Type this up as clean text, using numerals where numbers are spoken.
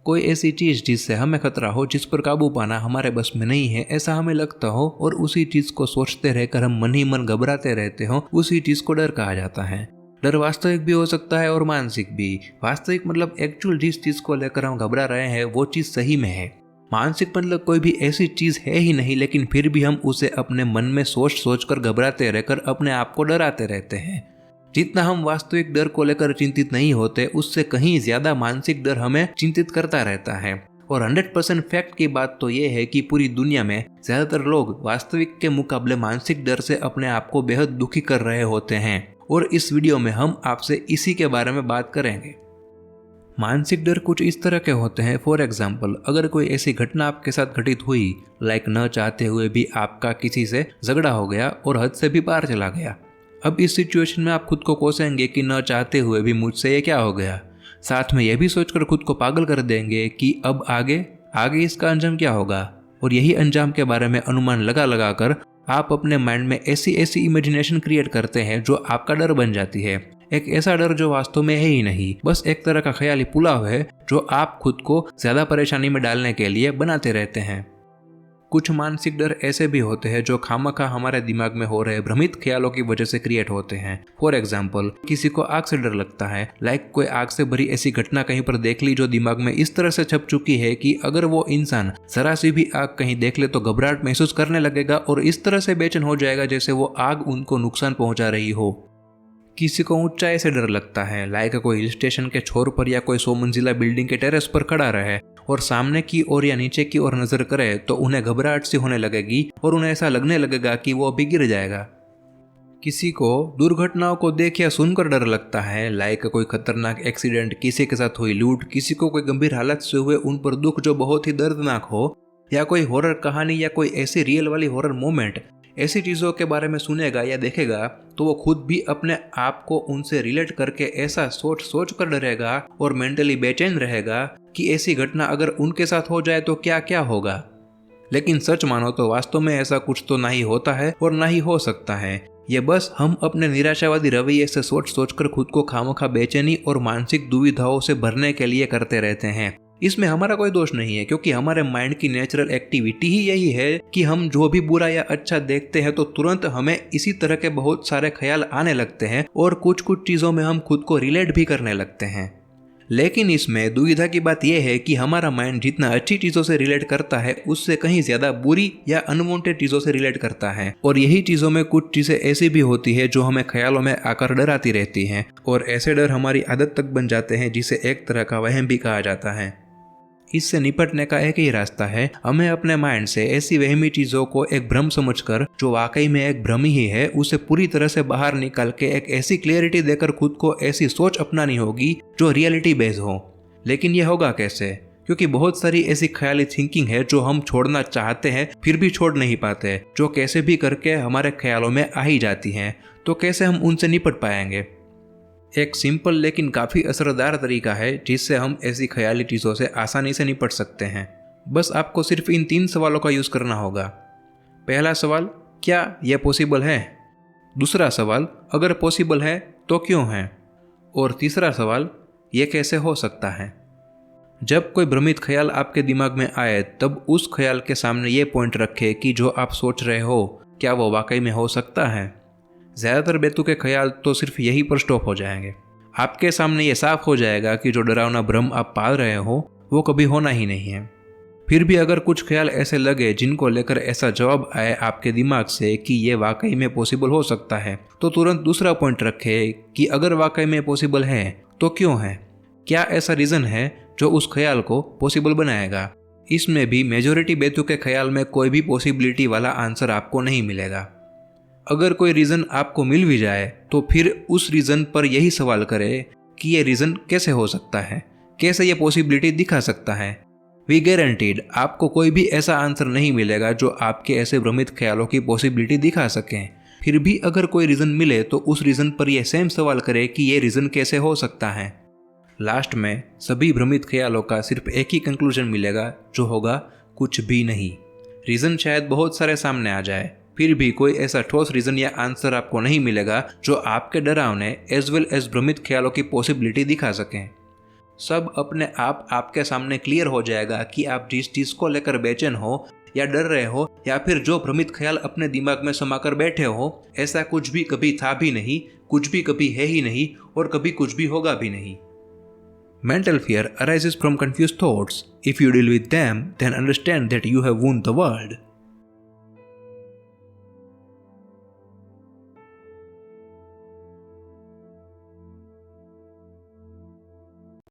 कोई ऐसी चीज जिससे हमें खतरा हो, जिस पर काबू पाना हमारे बस में नहीं है, ऐसा हमें लगता हो और उसी चीज को सोचते रहकर हम मन ही मन घबराते रहते हो, उसी चीज को डर कहा जाता है। डर वास्तविक भी हो सकता है और मानसिक भी। वास्तविक मतलब एक्चुअल जिस चीज को लेकर हम घबरा रहे हैं वो चीज सही में है। मानसिक मतलब कोई भी ऐसी चीज है ही नहीं, लेकिन फिर भी हम उसे अपने मन में सोच सोच कर घबराते रहकर अपने आप को डराते रहते हैं। जितना हम वास्तविक डर को लेकर चिंतित नहीं होते, उससे कहीं ज्यादा मानसिक डर हमें चिंतित करता रहता है। और 100% फैक्ट की बात तो ये है कि पूरी दुनिया में ज्यादातर लोग वास्तविक के मुकाबले मानसिक डर से अपने आप को बेहद दुखी कर रहे होते हैं। और इस वीडियो में हम आपसे इसी के बारे में बात करेंगे। मानसिक डर कुछ इस तरह के होते हैं। फॉर एग्जाम्पल, अगर कोई ऐसी घटना आपके साथ घटित हुई, लाइक न चाहते हुए भी आपका किसी से झगड़ा हो गया और हद से भी पार चला गया। अब इस सिचुएशन में आप खुद को कोसेंगे कि न चाहते हुए भी मुझसे ये क्या हो गया। साथ में यह भी सोचकर खुद को पागल कर देंगे कि अब आगे इसका अंजाम क्या होगा। और यही अंजाम के बारे में अनुमान लगा लगा कर आप अपने माइंड में ऐसी इमेजिनेशन क्रिएट करते हैं जो आपका डर बन जाती है। एक ऐसा डर जो वास्तव में है ही नहीं, बस एक तरह का ख्याली पुलाव है जो आप खुद को ज्यादा परेशानी में डालने के लिए बनाते रहते हैं। कुछ मानसिक डर ऐसे भी होते हैं जो खामखा हमारे दिमाग में हो रहे भ्रमित ख्यालों की वजह से क्रिएट होते हैं। फॉर एग्जाम्पल, किसी को आग से डर लगता है, लाइक कोई आग से भरी ऐसी घटना कहीं पर देख ली जो दिमाग में इस तरह से छप चुकी है कि अगर वो इंसान जरा सी भी आग कहीं देख ले तो घबराहट महसूस करने लगेगा और इस तरह से बेचैन हो जाएगा जैसे वो आग उनको नुकसान पहुंचा रही हो। किसी को ऊंचाई से डर लगता है, लाइक कोई हिल स्टेशन के छोर पर या कोई 100 मंजिला बिल्डिंग के टेरेस पर खड़ा रहे और सामने की ओर या नीचे की ओर नजर करे तो उन्हें घबराहट सी होने लगेगी और उन्हें ऐसा लगने लगेगा कि वो अभी गिर जाएगा। किसी को दुर्घटनाओं को देख या सुनकर डर लगता है, लाइक कोई खतरनाक एक्सीडेंट, किसी के साथ हुई लूट, किसी को कोई गंभीर हालत से हुए उन पर दुख जो बहुत ही दर्दनाक हो, या कोई हॉरर कहानी या कोई ऐसी रियल वाली हॉरर मोमेंट। ऐसी चीज़ों के बारे में सुनेगा या देखेगा तो वो खुद भी अपने आप को उनसे रिलेट करके ऐसा सोच सोच कर डरेगा और मेंटली बेचैन रहेगा कि ऐसी घटना अगर उनके साथ हो जाए तो क्या क्या होगा। लेकिन सच मानो तो वास्तव में ऐसा कुछ तो ना ही होता है और ना ही हो सकता है। ये बस हम अपने निराशावादी रवैये से सोच सोच कर खुद को खामखा बेचैनी और मानसिक दुविधाओं से भरने के लिए करते रहते हैं। इसमें हमारा कोई दोष नहीं है, क्योंकि हमारे माइंड की नेचुरल एक्टिविटी ही यही है कि हम जो भी बुरा या अच्छा देखते हैं तो तुरंत हमें इसी तरह के बहुत सारे ख्याल आने लगते हैं और कुछ कुछ चीज़ों में हम खुद को रिलेट भी करने लगते हैं। लेकिन इसमें दुविधा की बात यह है कि हमारा माइंड जितना अच्छी चीज़ों से रिलेट करता है उससे कहीं ज़्यादा बुरी या अनवांटेड चीज़ों से रिलेट करता है। और यही चीज़ों में कुछ चीज़ें ऐसी भी होती है जो हमें ख्यालों में आकर डराती रहती हैं और ऐसे डर हमारी आदत तक बन जाते हैं, जिसे एक तरह का वहम भी कहा जाता है। इससे निपटने का एक ही रास्ता है, हमें अपने माइंड से ऐसी वहमी चीजों को एक भ्रम समझकर, जो वाकई में एक भ्रम ही है, उसे पूरी तरह से बाहर निकाल के एक ऐसी क्लियरिटी देकर खुद को ऐसी सोच अपनानी होगी जो रियलिटी बेस्ड हो। लेकिन यह होगा कैसे? क्योंकि बहुत सारी ऐसी ख्याली थिंकिंग है जो हम छोड़ना चाहते हैं फिर भी छोड़ नहीं पाते, जो कैसे भी करके हमारे ख्यालों में आ ही जाती हैं। तो कैसे हम उनसे निपट पाएंगे? एक सिंपल लेकिन काफ़ी असरदार तरीका है जिससे हम ऐसी ख्याली चीज़ों से आसानी से निपट सकते हैं। बस आपको सिर्फ इन 3 सवालों का यूज़ करना होगा। पहला सवाल, क्या यह पॉसिबल है? दूसरा सवाल, अगर पॉसिबल है तो क्यों है? और तीसरा सवाल, यह कैसे हो सकता है? जब कोई भ्रमित ख्याल आपके दिमाग में आए तब उस ख्याल के सामने ये पॉइंट रखें कि जो आप सोच रहे हो क्या वो वाकई में हो सकता है। ज़्यादातर बेतुके ख्याल तो सिर्फ यही पर स्टॉप हो जाएंगे। आपके सामने ये साफ हो जाएगा कि जो डरावना भ्रम आप पाल रहे हो वो कभी होना ही नहीं है। फिर भी अगर कुछ ख्याल ऐसे लगे जिनको लेकर ऐसा जवाब आए आपके दिमाग से कि ये वाकई में पॉसिबल हो सकता है, तो तुरंत दूसरा पॉइंट रखें कि अगर वाकई में पॉसिबल है तो क्यों है? क्या ऐसा रीज़न है जो उस ख्याल को पॉसिबल बनाएगा? इसमें भी मेजॉरिटी बेतुके ख्याल में कोई भी पॉसिबिलिटी वाला आंसर आपको नहीं मिलेगा। अगर कोई रीज़न आपको मिल भी जाए तो फिर उस रीज़न पर यही सवाल करें कि ये रीज़न कैसे हो सकता है, कैसे ये पॉसिबिलिटी दिखा सकता है। वी गारंटीड आपको कोई भी ऐसा आंसर नहीं मिलेगा जो आपके ऐसे भ्रमित ख्यालों की पॉसिबिलिटी दिखा सकें। फिर भी अगर कोई रीज़न मिले तो उस रीज़न पर यह सेम सवाल करें कि ये रीज़न कैसे हो सकता है। लास्ट में सभी भ्रमित ख्यालों का सिर्फ एक ही कंक्लूजन मिलेगा, जो होगा कुछ भी नहीं। रीज़न शायद बहुत सारे सामने आ जाए, फिर भी कोई ऐसा ठोस रीज़न या आंसर आपको नहीं मिलेगा जो आपके डरावने एज वेल एज भ्रमित ख्यालों की पॉसिबिलिटी दिखा सकें। सब अपने आप आपके सामने क्लियर हो जाएगा कि आप जिस चीज को लेकर बेचैन हो या डर रहे हो या फिर जो भ्रमित ख्याल अपने दिमाग में समाकर बैठे हो, ऐसा कुछ भी कभी था भी नहीं, कुछ भी कभी है ही नहीं और कभी कुछ भी होगा भी नहीं। Mental fear arises from confused thoughts. If you deal with them, then understand that you have won the world.